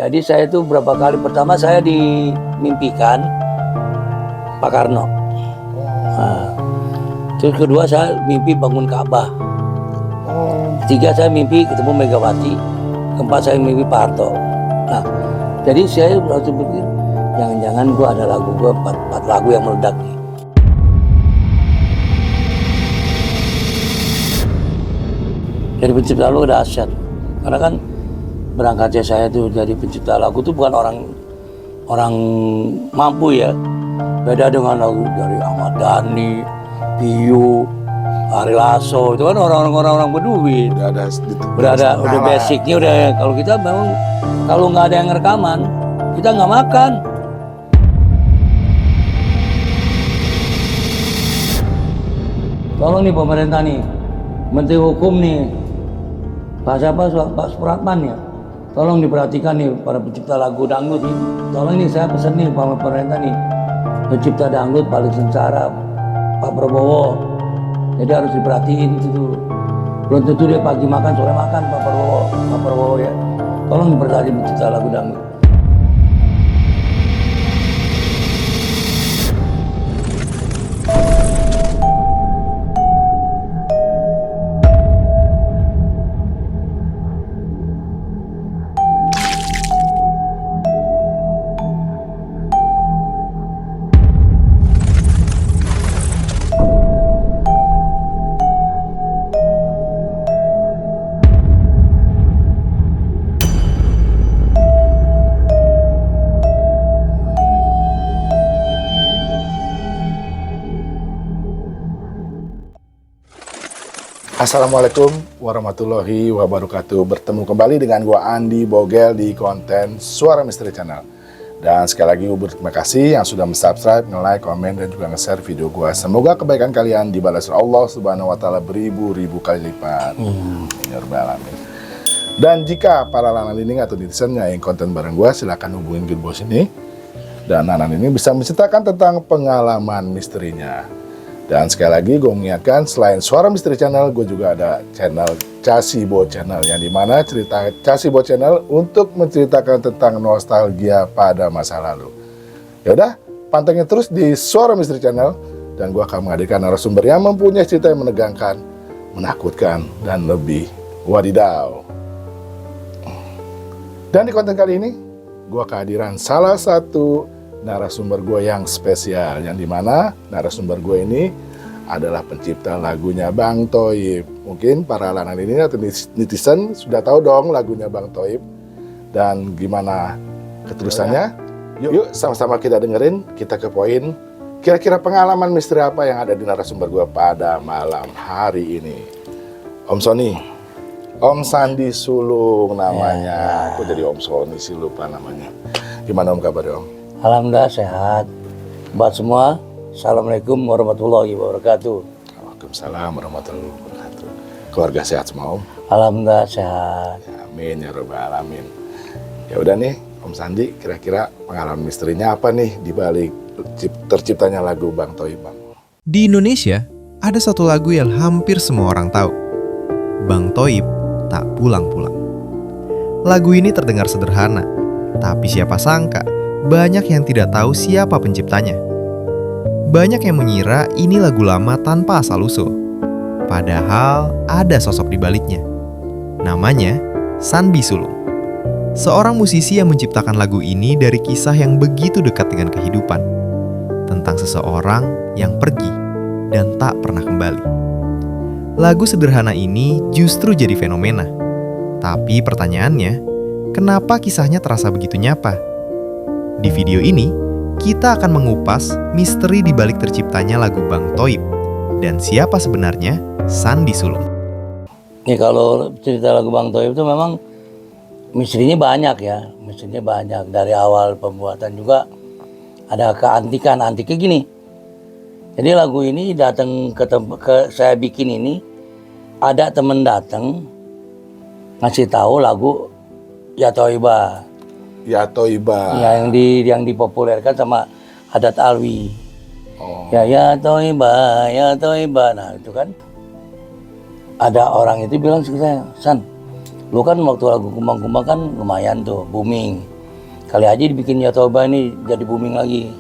Jadi saya itu berapa kali, pertama saya dimimpikan Pak Karno. Nah, terus kedua saya mimpi bangun Ka'bah. Ketiga saya mimpi ketemu Megawati. Keempat saya mimpi Pak Harto. Nah, jadi saya langsung berpikir, jangan-jangan gua ada lagu gua empat lagu yang meledak nih. Jadi pencipta lagu dahsyat. Karena kan berangkatnya saya tuh jadi pencipta lagu tuh bukan orang mampu ya. Beda dengan lagu dari Ahmad Dhani, Pio, Ari Lasso, itu kan orang berduit. Udah basicnya udah. Kalau kita memang kalau nggak ada yang rekaman, kita nggak makan. Tolong nih pemerintah nih, Menteri Hukum nih, Pak Supratman ya. Tolong diperhatikan nih para pencipta lagu dangdut nih. Tolong nih saya pesen nih Pak pemerintah nih, pencipta dangdut paling sengsara Pak Prabowo. Jadi harus diperhatiin itu dulu. Belum tentu dia pagi makan, sore makan Pak Prabowo ya. Tolong diperhatiin pencipta lagu dangdut. Assalamualaikum warahmatullahi wabarakatuh. Bertemu kembali dengan gua Andi Bogel di konten Suara Misteri Channel. Dan sekali lagi terima kasih yang sudah subscribe, like, komen, dan juga nge-share video gua. Semoga kebaikan kalian dibalas Allah Subhanahu wa taala beribu-ribu kali lipat. Ya Rabbal alamin. Dan jika para lanalining atau netizen yang konten bareng gua, silakan hubungin ke bos ini. Dan Nanan ini bisa menceritakan tentang pengalaman misterinya. Dan sekali lagi gue mengingatkan, selain Suara Misteri Channel, gue juga ada channel Casibo Channel, yang dimana cerita Casibo Channel untuk menceritakan tentang nostalgia pada masa lalu. Yaudah, pantengin terus di Suara Misteri Channel, dan gue akan menghadirkan narasumber yang mempunyai cerita yang menegangkan, menakutkan, dan lebih wadidaw. Dan di konten kali ini, gue kehadiran salah satu narasumber gue yang spesial, yang dimana narasumber gue ini adalah pencipta lagunya Bang Thoib. Mungkin para lanang ini atau netizen sudah tahu dong lagunya Bang Thoib. Dan gimana keterusannya? Yuk sama-sama kita dengerin, kita ke poin. Kira-kira pengalaman misteri apa yang ada di narasumber gue pada malam hari ini? Om Sony, Om Sandi Sulung namanya. Aku jadi Om Sony sih, lupa namanya. Gimana Om kabarnya Om? Alhamdulillah sehat. Buat semua, Assalamualaikum warahmatullahi wabarakatuh. Waalaikumsalam warahmatullahi wabarakatuh. Keluarga sehat semua Om? Alhamdulillah sehat. Ya, amin ya Rabbal alamin. Ya udah nih Om Sandi, kira-kira pengalaman misterinya apa nih di balik terciptanya lagu Bang Thoib Bang? Di Indonesia, ada satu lagu yang hampir semua orang tahu. Bang Thoib tak pulang-pulang. Lagu ini terdengar sederhana, tapi siapa sangka banyak yang tidak tahu siapa penciptanya. Banyak yang mengira ini lagu lama tanpa asal-usul. Padahal ada sosok di baliknya. Namanya Sandi Sulung. Seorang musisi yang menciptakan lagu ini dari kisah yang begitu dekat dengan kehidupan. Tentang seseorang yang pergi dan tak pernah kembali. Lagu sederhana ini justru jadi fenomena. Tapi pertanyaannya, kenapa kisahnya terasa begitu nyata? Di video ini, kita akan mengupas misteri di balik terciptanya lagu Bang Thoib dan siapa sebenarnya Sandi Sulung. Nih kalau cerita lagu Bang Thoib itu memang misterinya banyak ya, misterinya banyak. Dari awal pembuatan juga ada keantikan, antiknya gini. Jadi lagu ini datang ke saya bikin ini, ada temen datang ngasih tahu lagu Ya Thoibah. Ya Thoibah. Ya, yang dipopulerkan sama Haddad Alwi. Oh. Ya Thoibah. Nah itu kan ada orang itu bilang ke saya, San, lu kan waktu lagu Kumbang-Kumbang kan lumayan tuh booming. kali aja dibikin Ya Toba ini jadi booming lagi.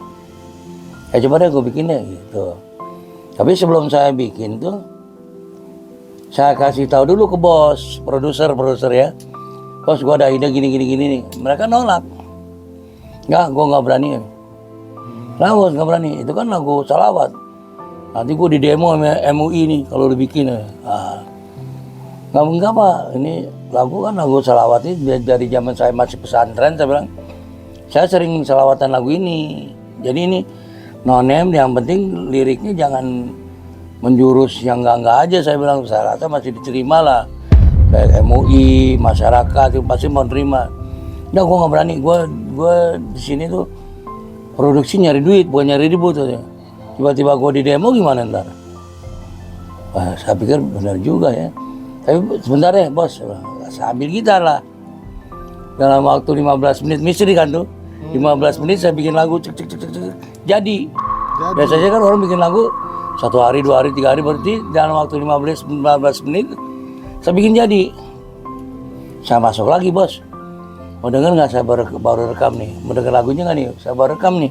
Ya coba deh gue bikin deh gitu. Tapi sebelum saya bikin tuh, saya kasih tahu dulu ke bos, produser ya. Bos, gue ada ide gini nih. Mereka nolak. Nggak, gue nggak berani. Lah bos, nggak berani. Itu kan lagu salawat. Nanti gue di demo sama MUI nih kalau dibikin. Nggak Pak. Ini lagu salawat ini dari zaman saya masih pesantren. Saya bilang, saya sering salawatan lagu ini. Jadi ini nonem, yang penting liriknya jangan menjurus yang enggak aja. Saya bilang, saya rasa masih diterima lah. Kayak MUI, masyarakat itu pasti mau terima. Nah, gue nggak berani. Gue di sini tuh produksi nyari duit, bukan nyari ribut aja. Tiba-tiba gue di demo gimana ntar? Wah, saya pikir benar juga ya. Tapi sebentar ya bos, saya ambil gitar lah. Dalam waktu 15 menit, misteri kan tuh. 15 menit saya bikin lagu, cek. Jadi. Biasanya kan orang bikin lagu 1 hari, 2 hari, 3 hari, berarti dalam waktu 15 menit saya bikin jadi. Saya masuk lagi bos. Mau denger nggak? Saya baru rekam nih. Mau denger lagunya nggak nih? Saya baru rekam nih.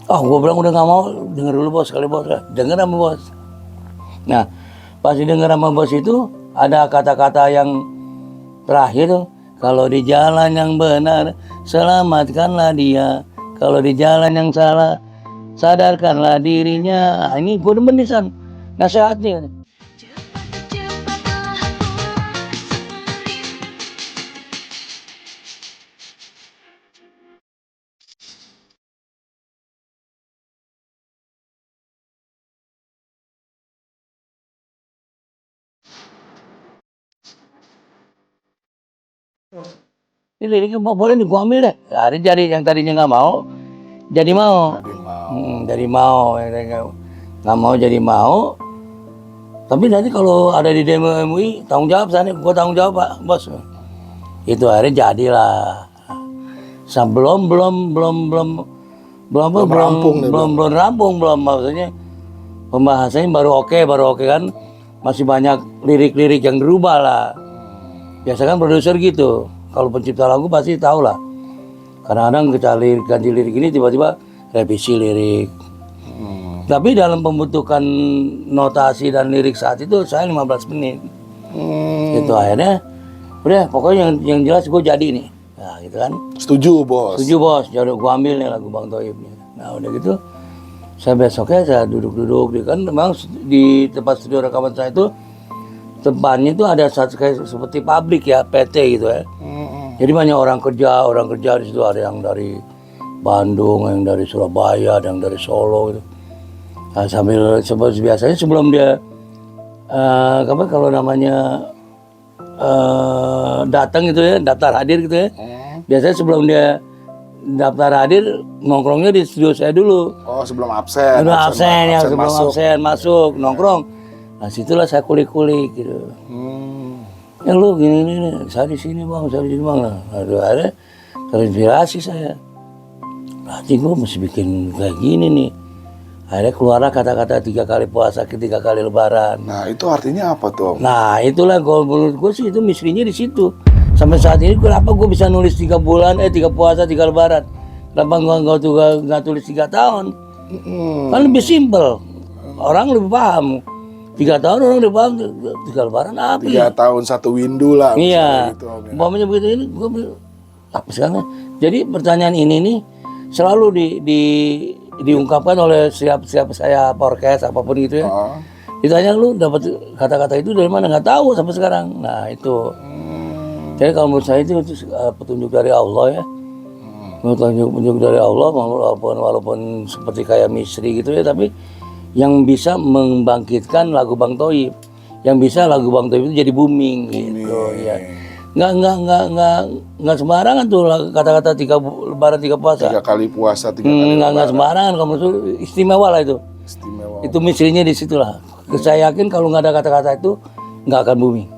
Oh, gue bilang udah nggak mau. Denger dulu bos, sekali bos. Denger sama bos. Nah, pas denger sama bos itu ada kata-kata yang terakhir tuh. Kalau di jalan yang benar, selamatkanlah dia. Kalau di jalan yang salah, sadarkanlah dirinya. Nah, ini gue demen nih San, nasihatnya. Ini liriknya boleh nih, gue ambil deh. Hari jadi yang tadinya nggak mau, jadi mau. Jadi mau. Nggak mau jadi mau. Tapi nanti kalau ada di demo MUI, tanggung jawab sana. Gue tanggung jawab Pak bos. Itu akhirnya jadilah. Belum rampung maksudnya. Pembahasannya baru oke kan. Masih banyak lirik-lirik yang berubah lah. Biasa kan produser gitu. Kalau pencipta lagu pasti tahu lah. Kadang-kadang kita ganti lirik ini tiba-tiba revisi lirik. Tapi dalam pembentukan notasi dan lirik saat itu saya 15 menit. Itu akhirnya udah pokoknya yang jelas gue jadi nih. Nah gitu kan. Setuju bos. Jadi gue ambil nih lagu Bang Thoib nih. Nah udah gitu. Saya besoknya saya duduk kan memang di tempat studio rekaman saya itu tempatnya itu ada kayak seperti pabrik ya, PT gitu ya. Jadi banyak orang kerja di situ, ada yang dari Bandung, yang dari Surabaya, ada yang dari Solo gitu. Nah, biasanya sebelum dia kalau namanya datang gitu ya, daftar hadir gitu ya. Biasanya sebelum dia daftar hadir nongkrongnya di studio saya dulu. Oh, sebelum absen. Absen masuk nongkrong. Nah, situlah saya kulik-kulik gitu. Ya lu gini, saya di sini bang. Nah, akhirnya terinspirasi saya. Berarti gue mesti bikin kayak gini nih. Akhirnya keluarlah kata-kata 3 kali puasa, 3 kali lebaran. Nah, itu artinya apa tuh? Nah, itulah kalau menurut gue sih itu misterinya di situ. Sampai saat ini kenapa gue bisa nulis 3 puasa, 3 lebaran? Kenapa gue nggak tulis 3 tahun? Kan lebih simpel. Orang lebih paham. 3 tahun orang udah paham, 3 lebaran apa 3 tahun 1 windu lah. Iya, gitu, umpamanya begitu ini, gue apa sekarang? Jadi pertanyaan ini nih selalu diungkapkan oleh siapa saya orkes apapun gitu ya. Ditanya lu dapat kata-kata itu dari mana? Nggak tahu sampai sekarang. Nah itu. Jadi kalau menurut saya itu petunjuk dari Allah ya. Petunjuk dari Allah walaupun seperti kayak misteri gitu ya, tapi yang bisa membangkitkan lagu Bang Thoib, yang bisa lagu Bang Thoib itu jadi booming gitu ya. Nggak sembarangan tuh kata-kata 3 lebaran 3 puasa. 3 kali puasa, 3 kali lebaran. Nggak sembarangan, kamu tuh istimewa lah itu. Istimewa. Itu misterinya di situlah. Saya yakin kalau nggak ada kata-kata itu nggak akan booming.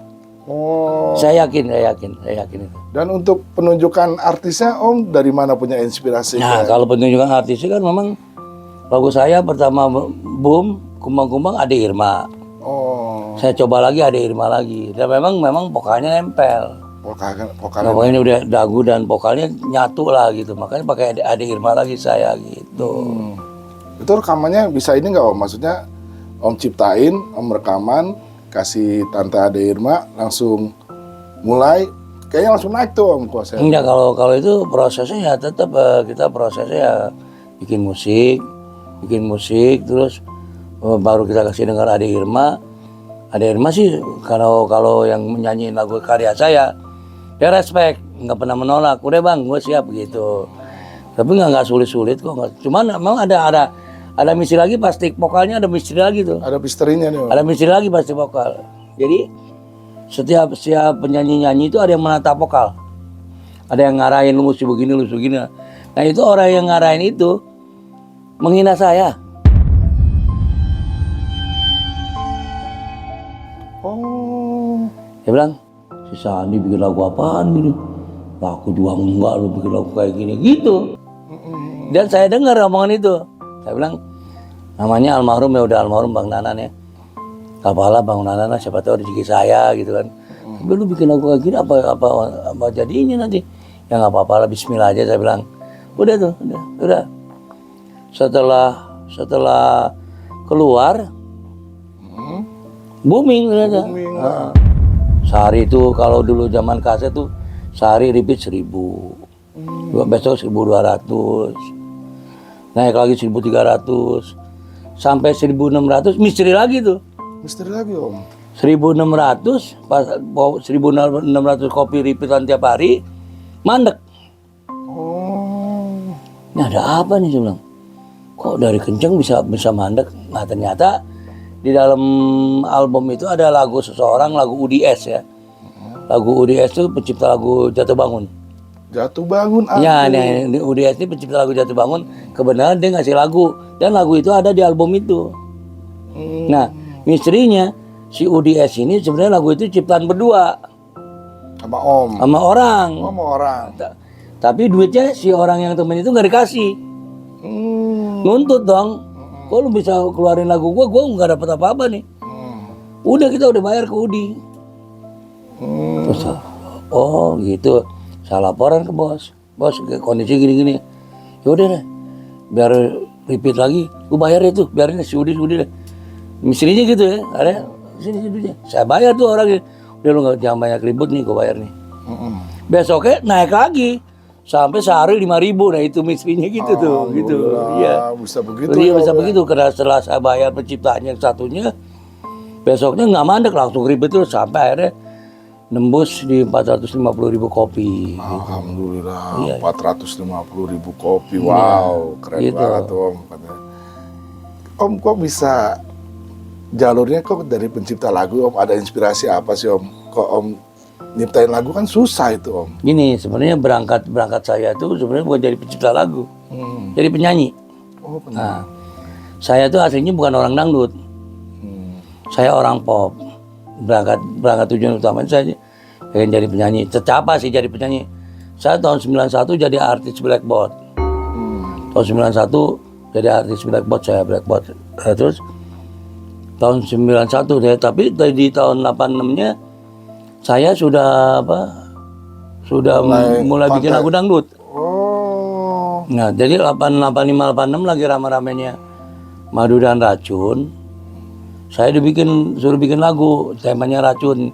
Oh. Saya yakin itu. Dan untuk penunjukan artisnya Om dari mana punya inspirasi? Nah, kalau penunjukan artisnya kan memang lagu saya pertama boom, Kumbang-Kumbang ada Irma. Oh. Saya coba lagi ada Irma lagi. Dan memang vokalnya nempel. Vokalnya. Pokoknya udah dagu dan vokalnya nyatu lah gitu. Makanya pakai Ade Irma lagi saya gitu. Itu rekamannya bisa ini nggak Om? Maksudnya Om ciptain, Om rekaman, kasih Tante Ade Irma langsung mulai, kayaknya langsung naik tuh Om kuasa. Enggak, kalau itu prosesnya ya tetap kita prosesnya ya bikin musik terus baru kita kasih dengar Ade Irma. Ade Irma sih kalau yang menyanyiin lagu karya saya dia respect, nggak pernah menolak. Udah bang, gue siap gitu. Tapi nggak sulit kok. Cuman memang ada misteri lagi pasti vokalnya, ada misteri lagi tuh. Ada misterinya nih Om. Ada misteri lagi pasti vokal. Jadi setiap penyanyi itu ada yang menata vokal. Ada yang ngarahin lu mesti begini, lu mesti begini. Nah itu orang yang ngarahin itu menghina saya. Oh. Dia bilang, si Sandi bikin lagu apaan gini? Aku juga enggak, lu bikin lagu kayak gini gitu. Dan saya dengar omongan itu. Saya bilang, namanya almarhum ya udah almarhum Bang Nanan ya. Apalah Bang Nanan, siapa tahu rezeki saya gitu kan. Tapi lu bikin lagu kayak gini apa jadinya nanti? Ya nggak apa-apa lah, Bismillah aja saya bilang. Udah tuh, udah. Setelah keluar, booming ternyata. Sehari itu kalau dulu zaman kaset tuh sehari repeat 1000. Besok 1200. Naik lagi 1300. Sampai 1600 misteri lagi tuh. Misteri lagi Om. 1600 pas 1600 kopi repeatan tiap hari mandek. Oh. Ini ada apa nih saya bilang? Kok dari kenceng bisa mandek? Nah ternyata di dalam album itu ada lagu seseorang, lagu UDS ya. Lagu UDS itu pencipta lagu Jatuh Bangun. Jatuh Bangun aku. Ya, ini UDS ini pencipta lagu Jatuh Bangun. Kebenaran dia ngasih lagu dan lagu itu ada di album itu. Nah, misterinya si UDS ini sebenarnya lagu itu ciptaan berdua Sama Om. sama orang. Sama orang. Tapi duitnya si orang yang temen itu nggak dikasih. Nuntut dong. Kok lu bisa keluarin lagu gua nggak dapat apa-apa nih. Udah kita udah bayar ke Udi. Terus, oh gitu. Saya laporan ke bos. Bos kondisi gini-gini. Yaudah deh. Biar repeat lagi. Lu bayar itu. Biarin si Udi deh. Misterinya gitu ya. Ada sini duitnya. Saya bayar tuh orangnya. Udah lu jangan banyak ribut nih, gue bayar nih. Besoknya naik lagi. Sampai sehari 5.000. Nah itu misterinya gitu tuh. Gitu. Iya. Bisa begitu. Iya bisa begitu. Karena setelah saya bayar penciptaannya yang satunya. Besoknya nggak mandek. Langsung ribet terus. Sampai akhirnya nembus di 450.000 kopi. Alhamdulillah, Iya. 450.000 kopi. Wow, keren Gitu. banget tuh Om. Om kok bisa jalurnya kok dari pencipta lagu Om? Ada inspirasi apa sih Om? Kok Om nyiptain lagu kan susah itu Om. Gini, sebenarnya berangkat saya itu sebenarnya bukan jadi pencipta lagu, jadi penyanyi. Oh, Nah, saya tuh aslinya bukan orang dangdut, saya orang pop. Berangkat tujuan utama saya pengen jadi penyanyi. Tercapai sih jadi penyanyi. Saya tahun 91 jadi artis Blackboard. Tahun 91 jadi artis Blackboard, saya Blackboard. Terus tahun 91 deh, tapi di tahun 86-nya saya sudah mulai bikin lagu dangdut. Oh. Nah, jadi 85 86 lagi rame-ramenya Madu dan Racun. Saya suruh bikin lagu temanya racun.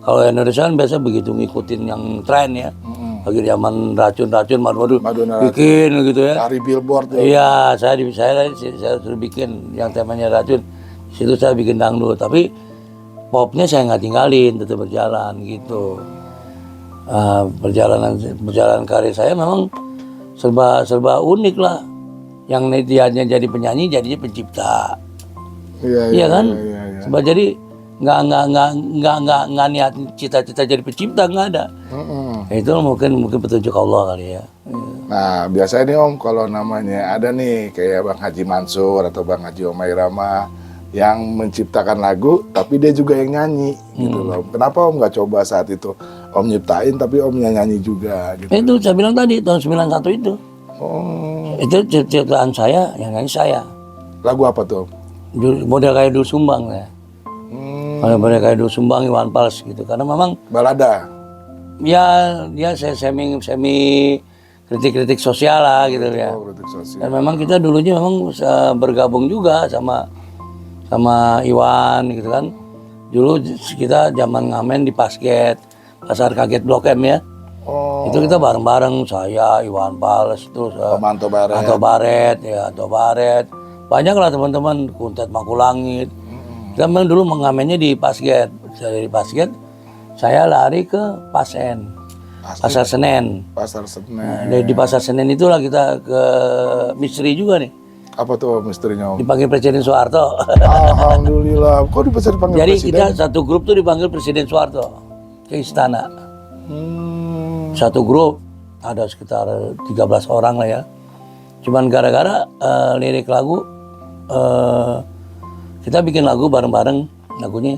Kalau Indonesia kan biasa begitu ngikutin yang tren ya. Lagi zaman racun madu bikin gitu ya. Dari billboard ya. Iya, saya suruh bikin yang temanya racun. Situ saya bikin dangdut, tapi popnya saya nggak tinggalin, tetap berjalan gitu. Perjalanan karir saya memang serba unik lah. Yang niatnya jadi penyanyi jadinya pencipta. Iya kan? Iya. Sebab jadi nggak niat cita-cita jadi pencipta, nggak ada. Itu mungkin petunjuk Allah kali ya. Nah biasanya nih Om kalau namanya ada nih kayak Bang Haji Mansur atau Bang Haji Omairama yang menciptakan lagu tapi dia juga yang nyanyi gitu loh. Kenapa Om nggak coba saat itu Om nyiptain tapi Om nyanyi juga gitu? Itu saya bilang tadi tahun 91 itu. Oh. Itu ciptaan saya, yang nyanyi saya. Lagu apa tuh Om? Model kayak Dul Sumbang ya. Model kayak Dul Sumbang, Iwan Fals gitu. Karena memang Balada. Ya saya semi kritik sosial lah gitu ya. Oh, kritik sosial. Dan memang kita dulunya memang bergabung juga sama Iwan gitu kan. Dulu kita zaman ngamen di Pasket, Pasar Kaget Blok M ya. Oh, Itu kita bareng-bareng, saya, Iwan Pales, terus Manto Baret. Anto Baret. Banyak lah teman-teman, Kuntet Makulangit. Kita memang dulu mengamennya di Pasket. Dari Pasket, saya lari ke Pasen, Pasar Senen. Pasar Senen. Nah, di Pasar Senen itulah kita ke misteri juga nih. Apa tuh misterinya Om? Dipanggil Presiden Soeharto. Alhamdulillah. Kok bisa dipanggil Jadi presiden? kita satu grup tuh dipanggil Presiden Soeharto ke istana. Satu grup ada sekitar 13 orang lah ya. Cuman gara-gara lirik lagu kita bikin lagu bareng-bareng, lagunya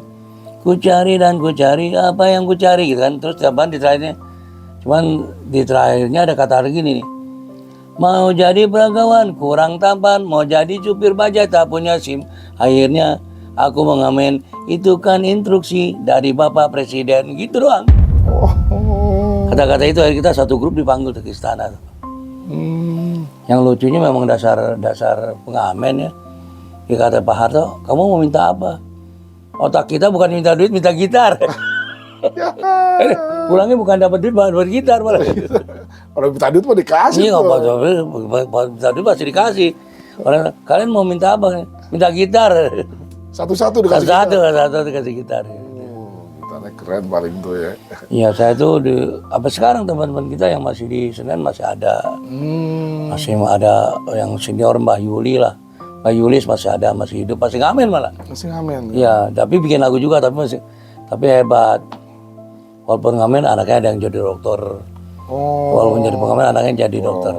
ku cari dan ku cari apa yang ku cari gitu kan. Terus tiap di terakhirnya, cuman di terakhirnya ada kata gini nih, mau jadi peragawan kurang tampan, mau jadi supir bajai tak punya SIM. Akhirnya aku mengamen, itu kan instruksi dari Bapak Presiden, gitu doang. Kata-kata itu akhirnya kita satu grup dipanggil ke istana. Yang lucunya memang dasar pengamen ya. Dia kata Pak Harto, kamu mau minta apa? Otak kita bukan minta duit, minta gitar. Pulangnya bukan dapat duit, dapat gitar malah. Orang minta duit mau dikasih. Iya, tuh. minta duit pasti dikasih. Orang kalian mau minta apa? Minta gitar. Satu-satu dikasih. Satu dikasih gitar. Gitarnya keren paling tuh ya. Iya, saya tuh sampai sekarang teman-teman kita yang masih di Senen masih ada. Masih ada yang senior Mbah Yuli lah. Mbah Yulis masih ada, masih hidup, masih ngamen malah. Masih ngamen. Iya, tapi bikin lagu juga tapi hebat. Walaupun ngamen anaknya ada yang jadi dokter. Walaupun jadi pengamen anaknya jadi dokter.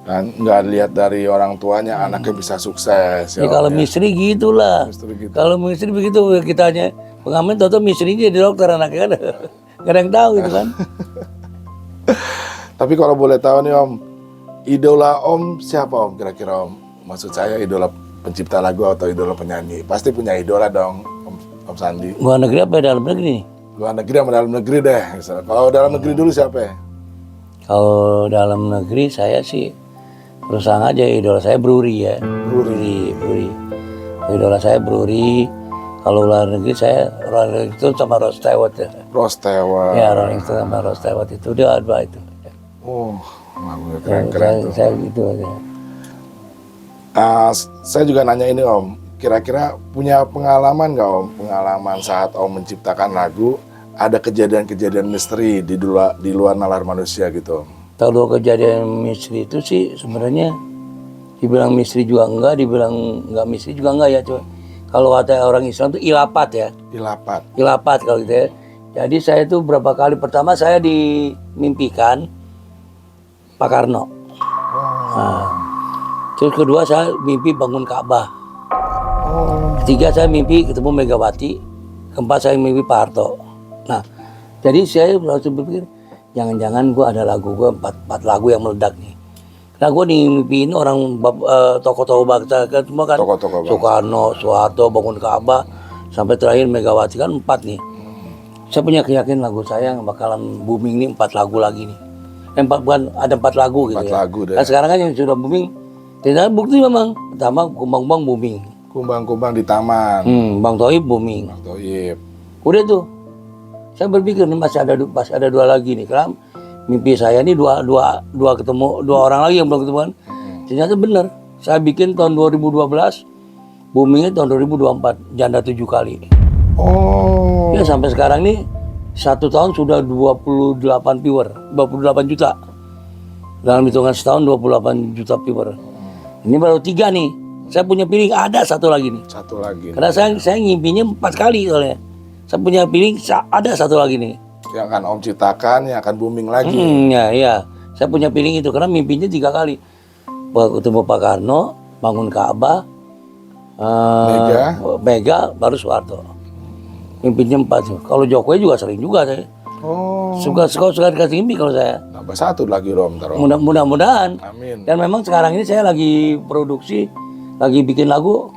Dan nggak lihat dari orang tuanya anaknya bisa sukses. Ya kalau misteri gitulah. Misteri gitu. Kalau misteri begitu kitanya pengamen tahu misterinya jadi dokter anaknya kan. Gak ada yang tahu gitu kan. Tapi kalau boleh tahu nih Om, idola Om siapa Om kira-kira Om? Maksud saya idola pencipta lagu atau idola penyanyi? Pasti punya idola dong Om Sandi. Luar negeri apa dalam negeri? Luar negeri sama dalam negeri deh. Misalnya. Kalau dalam negeri dulu siapa ya? Kalau dalam negeri saya sih terus terang aja idola saya Bruri ya. Bruri. Idola saya Bruri. Kalau luar negeri saya Rolling Stone sama Rod Stewart ya. Rod Stewart. Ya Rolling Stone sama Rod Stewart itu dia dua itu. Oh, lagunya keren-keren tuh. Saya gitu aja. Saya juga nanya ini Om, kira-kira punya pengalaman nggak Om? Pengalaman saat Om menciptakan lagu, ada kejadian-kejadian misteri di luar nalar manusia gitu Om? Kalau kejadian misteri itu sih sebenarnya dibilang misteri juga enggak, dibilang enggak misteri juga enggak ya. Cuma kalau kata orang Islam itu ilapat ya. Ilapat kalau gitu ya. Jadi saya itu berapa kali, pertama saya dimimpikan Pak Karno. Nah, terus kedua saya mimpi bangun Ka'bah. Ketiga saya mimpi ketemu Megawati. Keempat saya mimpi Pak Harto. Nah, jadi saya langsung berpikir, jangan-jangan gue ada lagu gue empat lagu yang meledak nih. Nah gue dimimpiin orang tokoh-tokoh bangsa kan semua kan. Soekarno, Soeharto, bangun Ka'bah, sampai terakhir Megawati kan 4 nih. Saya punya keyakinan lagu saya yang bakalan booming nih 4 lagu lagi nih. Bukan ada 4 lagu gitu 4 ya. lagu deh. Nah sekarang kan yang sudah booming, tidak bukti memang. Pertama Kumbang-Kumbang booming. Kumbang-kumbang di taman. Bang Toib booming. Bang Toib. Udah tuh. Saya berpikir nih masih ada 2 lagi nih. Karena mimpi saya ini dua orang lagi yang belum ketemu kan. Ternyata benar. Saya bikin tahun 2012, boomingnya tahun 2024, janda 7 kali. Ya sampai sekarang nih 1 tahun sudah 28 viewer, 28 juta. Dalam hitungan setahun 28 juta viewer. Ini baru 3 nih. Saya punya feeling ada 1 lagi nih. 1 lagi. Karena saya ngimpinya 4 kali soalnya. Saya punya feeling ada 1 lagi nih. Yang akan Om ciptakan, yang akan booming lagi. Ya. Saya punya feeling itu karena mimpinya 3 kali. Ketemu Pak Karno, bangun Ka'bah, Mega, baru Soeharto. Mimpinya 4. Kalau Jokowi juga sering juga saya. Suka dikasih mimpi kalau saya. Tambah 1 lagi Om. Mudah-mudahan. Amin. Dan memang sekarang ini saya lagi produksi, lagi bikin lagu.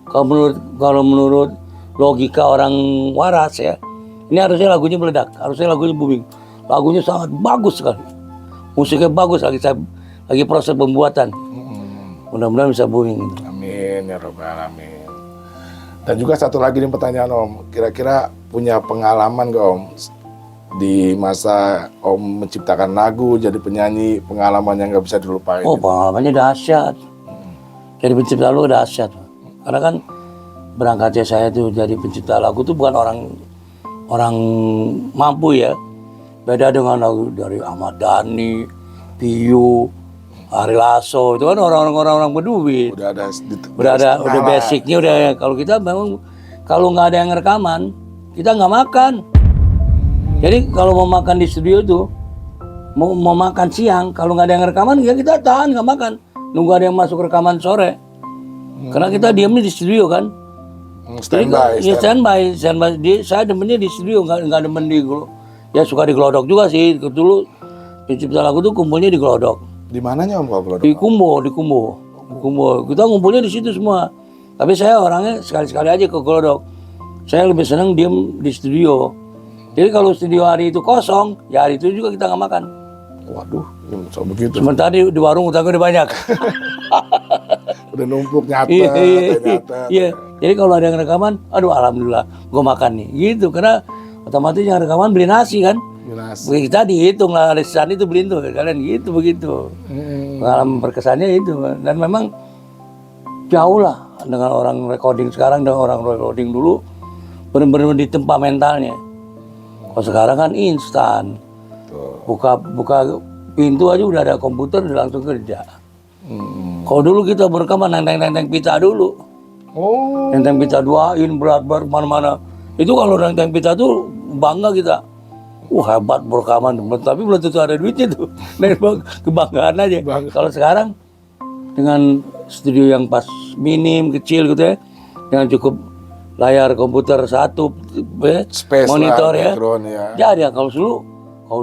Kalau menurut logika orang waras ya, ini harusnya lagunya meledak, harusnya lagunya booming. lagunya sangat bagus sekali, musiknya bagus, lagi proses pembuatan. Mudah-mudahan bisa booming gitu. Amin ya Rabbal Alamin. Dan juga satu lagi nih pertanyaan Om, kira-kira punya pengalaman gak Om di masa Om menciptakan lagu, jadi penyanyi, pengalaman yang gak bisa dilupain? Oh, pengalamannya dahsyat. Jadi pencipta lagu dahsyat. Karena kan berangkatnya saya tuh jadi pencipta lagu tuh bukan orang mampu ya. Beda dengan lagu dari Ahmad Dhani, Piyu, Ari Lasso, itu kan orang-orang berduit. Udah basicnya udah. Kalau kita memang kalau nggak ada yang rekaman, kita nggak makan. Jadi kalau mau makan di studio tuh, mau makan siang, kalau nggak ada yang rekaman, ya kita tahan nggak makan. Nunggu ada yang masuk rekaman sore. Karena kita diamnya di studio kan. Standby. Saya demennya di studio, nggak demen di, ya suka di Glodok juga sih. Dulu pencipta lagu tuh kumpulnya di Glodok. Di mananya Om kalau Glodok? Di Kumbo. Kita ngumpulnya di situ semua. Tapi saya orangnya sekali-sekali aja ke Glodok. Saya lebih senang diem di studio. Jadi kalau studio hari itu kosong, ya hari itu juga kita nggak makan. Waduh, so begitu. Sementara di warung utangnya udah banyak. Udah numpuk nyata. Iya. Jadi kalau ada yang rekaman, aduh alhamdulillah, gue makan nih. Gitu, karena otomatis yang rekaman beli nasi kan. Kita dihitung lah, lisan itu beliin tuh kalian gitu begitu. Pengalaman berkesannya itu, dan memang jauh lah dengan orang recording sekarang dengan orang recording dulu, benar-benar ditempa mentalnya. Kalau sekarang kan instan, buka pintu aja udah ada komputer udah langsung kerja. Kalau dulu kita berekaman nenteng pita dulu, nenteng pita duain berat mana-mana. Itu kalau nenteng pita tuh bangga kita. Hebat berekaman, tapi belum tentu ada duitnya tuh. Kebanggaan aja. Kalau sekarang dengan studio yang pas minim, kecil gitu ya, dengan cukup layar komputer satu, monitor ya. Jadi ya kalau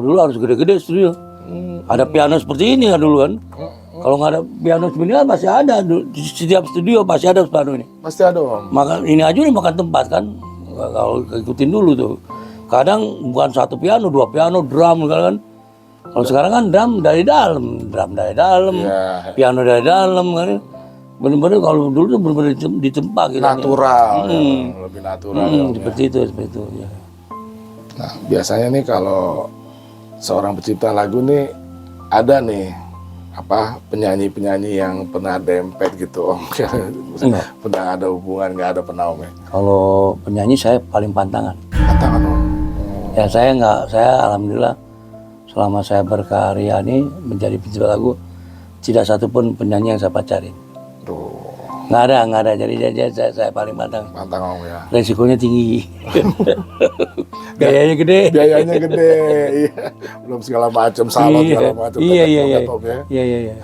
dulu harus gede-gede studio. Ada piano seperti ini ya dulu kan. Kalau nggak ada piano seperti ini kan masih ada di setiap studio pasti ada piano ini. Pasti ada Om. Ini aja nih makan tempat kan. Kalau ikutin dulu tuh. Kadang bukan satu piano, dua piano, drum kan. Kalau sekarang kan drum dari dalam, piano dari dalam kan. Benar-benar kalau dulu tuh benar-benar ditempa gitu. Natural, lebih natural. Seperti itu ya. Nah, biasanya nih kalau seorang pencipta lagu nih ada nih penyanyi-penyanyi yang pernah dempet gitu Om. Pernah ada hubungan nggak ada pernah Om ya? Kalau penyanyi saya paling pantangan. Pantangan Om. Ya saya alhamdulillah selama saya berkarya ini menjadi pencipta lagu tidak satupun penyanyi yang saya pacarin. Nggak ada. Jadi saya paling pantang Om ya. Resikonya tinggi. Biayanya gede. Iya. Belum segala macam salon segala macam. Iya. Iya.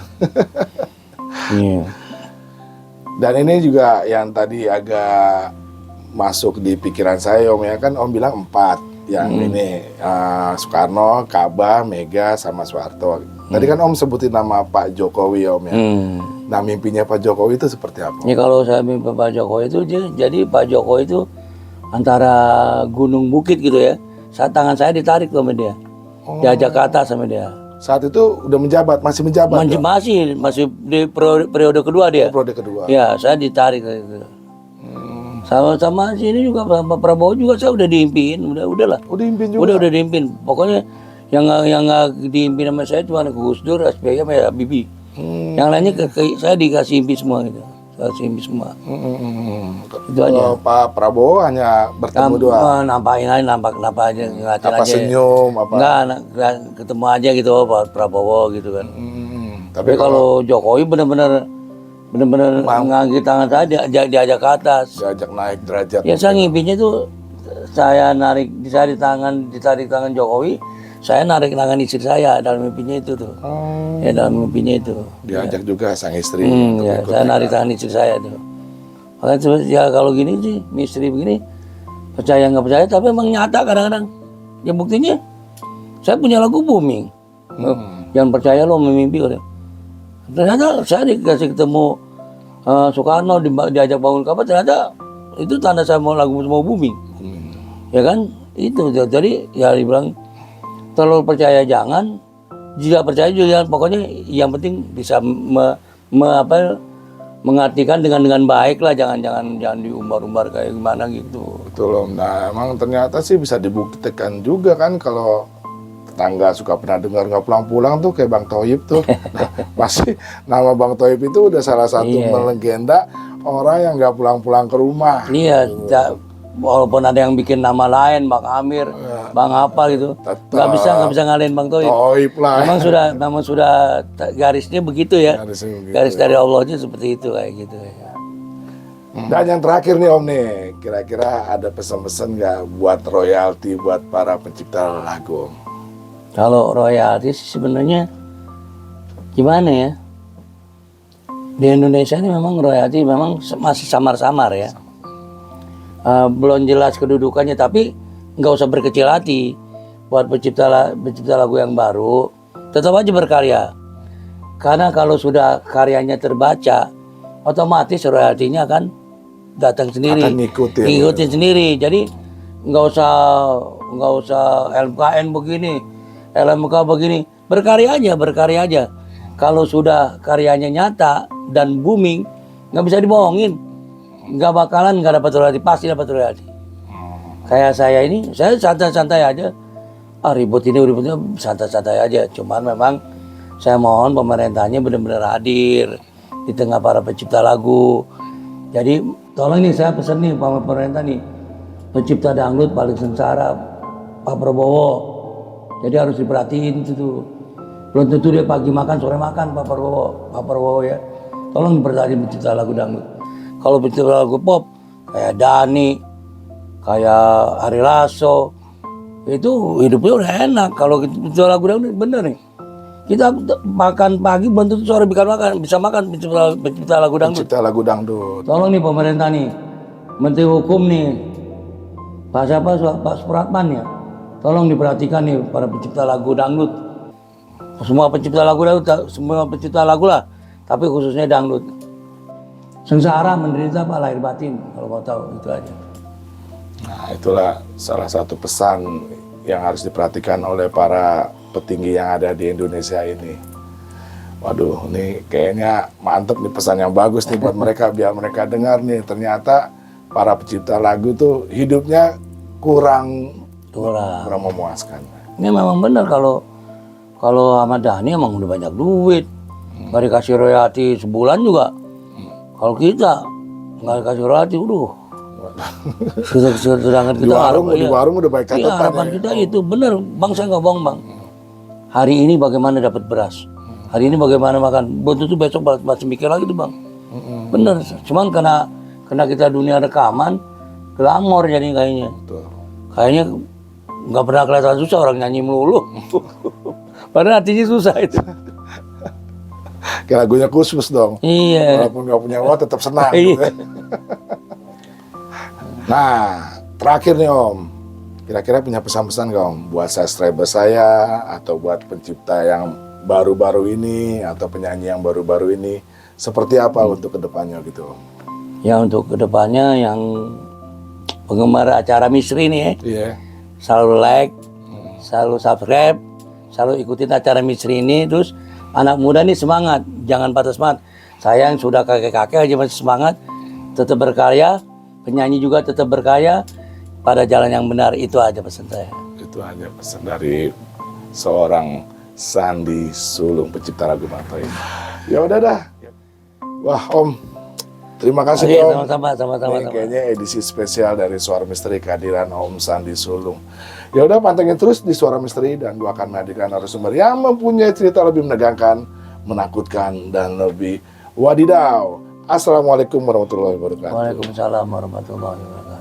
Dan ini juga yang tadi agak masuk di pikiran saya Om ya, kan Om bilang 4 yang ini Soekarno, Kaba, Mega sama Soeharto. Tadi kan Om sebutin nama Pak Jokowi Om ya. Nah mimpinya Pak Jokowi itu seperti apa? Ya kalau saya mimpi Pak Jokowi itu jadi Pak Jokowi itu antara gunung bukit gitu ya. Tangan saya ditarik sama dia, diajak ke atas sama dia. Saat itu udah menjabat, masih menjabat? Masih di periode kedua dia. Periode kedua. Ya saya ditarik gitu. Sama sini juga Pak Prabowo juga saya udah diimpiin, udahlah. Udah diimpin juga. Udah diimpin. Pokoknya yang nggak diimpin sama saya cuma Gus Dur, SBY sama Habibie. Yang lainnya saya dikasih impi semua gitu. Saya kasih impi semua. Itu aja. Pak Prabowo hanya bertemu doang. Nampak aja, ngeliatin apa aja. Senyum apa? Enggak, ketemu aja gitu Pak Prabowo gitu kan. Tapi kalau Jokowi benar-benar ngangkat tangan saya diajak ke atas. Diajak naik derajat. Ya saya ngimpinya tuh saya ditarik tangan Jokowi, saya narik tangan istri saya dalam mimpinya itu tuh. Ya dalam mimpinya itu. Diajak juga sang istri. Ya saya narik tangan istri saya tuh. Makanya ya kalau gini sih, misteri begini percaya nggak percaya, tapi emang nyata kadang-kadang. Ya buktinya saya punya lagu booming. Jangan percaya lo mimpi udah. Ternyata saya dikasih ketemu Soekarno diajak bangun kapal, ternyata itu tanda saya mau lagu mau booming. Ya kan itu jadi ya dibilang terlalu percaya jangan, jika percaya juga jangan. Pokoknya yang penting bisa mengartikan dengan baik lah, jangan diumbar-umbar kayak gimana gitu. Betul Om. Nah emang ternyata sih bisa dibuktikan juga kan kalau tetangga suka pernah dengar nggak pulang-pulang tuh kayak Bang Thoyib tuh. Nah, pasti nama Bang Thoyib itu udah salah satu melegenda orang yang nggak pulang-pulang ke rumah. Iya, walaupun ada yang bikin nama lain, Bang Amir, Bang apa gitu, nggak bisa ngalahin Bang Thoyib. Thoyib lah. Memang sudah garisnya begitu ya. Garis dari Allahnya seperti itu kayak gitu ya. Dan yang terakhir nih Om nih, kira-kira ada pesan-pesan nggak buat royalti buat para pencipta lagu Om? Kalau royalti sih sebenarnya gimana ya? Di Indonesia ini memang royalti memang masih samar-samar ya. Belum jelas kedudukannya, tapi nggak usah berkecil hati buat pencipta lagu yang baru, tetap aja berkarya. Karena kalau sudah karyanya terbaca, otomatis royaltinya akan datang sendiri, Akan ngikutin sendiri. Jadi nggak usah LMKN begini, LMK begini, berkarya aja. Kalau sudah karyanya nyata dan booming, nggak bisa dibohongin, nggak bakalan nggak dapat royalti, pasti dapat royalti. Kayak saya ini, saya santai-santai aja. Ributnya santai-santai aja. Cuman memang saya mohon pemerintahnya benar-benar hadir di tengah para pencipta lagu. Jadi tolong nih, saya pesan nih sama pemerintah nih, pencipta dangdut paling sengsara Pak Prabowo. Jadi harus diperhatiin itu tuh. Belum tentu dia pagi makan, sore makan Pak Prabowo ya. Tolong diperhatiin pencipta lagu dangdut. Kalau pencipta lagu pop kayak Dani, kayak Ari Lasso, itu hidupnya udah enak. Kalau pencipta lagu dangdut bener nih. Kita makan pagi, belum tentu sore bisa makan pencipta lagu dangdut. Pencipta lagu dangdut. Tolong nih pemerintah nih, Menteri Hukum nih, Pak Supratman ya. Tolong diperhatikan nih para pencipta lagu dangdut. Semua pencipta lagu lah, tapi khususnya dangdut. Sengsara, menderita Pak, lahir batin, kalau mau tahu, itu aja. Nah itulah salah satu pesan yang harus diperhatikan oleh para petinggi yang ada di Indonesia ini. Waduh, ini kayaknya mantep nih, pesan yang bagus nih buat mereka, biar mereka dengar nih. Ternyata para pencipta lagu tuh hidupnya kurang memuaskan. Ini memang benar, kalau sama Dhani emang udah banyak duit, nggak dikasih royalti sebulan juga. Kalau kita nggak dikasih royalti, sedangkan kita di warung udah baik catatan. Harapan kita itu benar, Bang, saya nggak bohong Bang. Hari ini bagaimana dapat beras, hari ini bagaimana makan, betul tuh besok masih mikir lagi tuh Bang. Bener, cuman karena kita dunia rekaman, glamor jadi kayaknya. Betul. Kayaknya nggak pernah kelihatan susah orang nyanyi melulu. Padahal hatinya susah itu. Kayak lagunya khusus dong. Iya. Walaupun nggak punya uang tetap senang. Gitu. Nah, terakhir nih Om, kira-kira punya pesan-pesan nggak Om buat subscriber saya atau buat pencipta yang baru-baru ini atau penyanyi yang baru-baru ini, seperti apa untuk kedepannya gitu Om? Ya untuk kedepannya yang penggemar acara Misteri nih ya, Iya. selalu like, selalu subscribe, selalu ikutin acara Misteri ini. Terus anak muda nih semangat, jangan patah semangat. Saya yang sudah kakek-kakek aja masih semangat, tetap berkarya. Penyanyi juga tetap berkarya pada jalan yang benar. Itu aja pesan saya. Itu aja pesan dari seorang Sandi Sulung, pencipta lagu Bang Thoyib. Ya udah dah. Wah Om, terima kasih Om. Sama-sama. Ini kayaknya edisi spesial dari Suara Misteri kehadiran Om Sandi Sulung. Ya udah, pantengin terus di Suara Misteri dan gua akan menghadirkan narasumber yang mempunyai cerita lebih menegangkan, menakutkan dan lebih wadidaw. Assalamualaikum warahmatullahi wabarakatuh. Waalaikumsalam warahmatullahi wabarakatuh.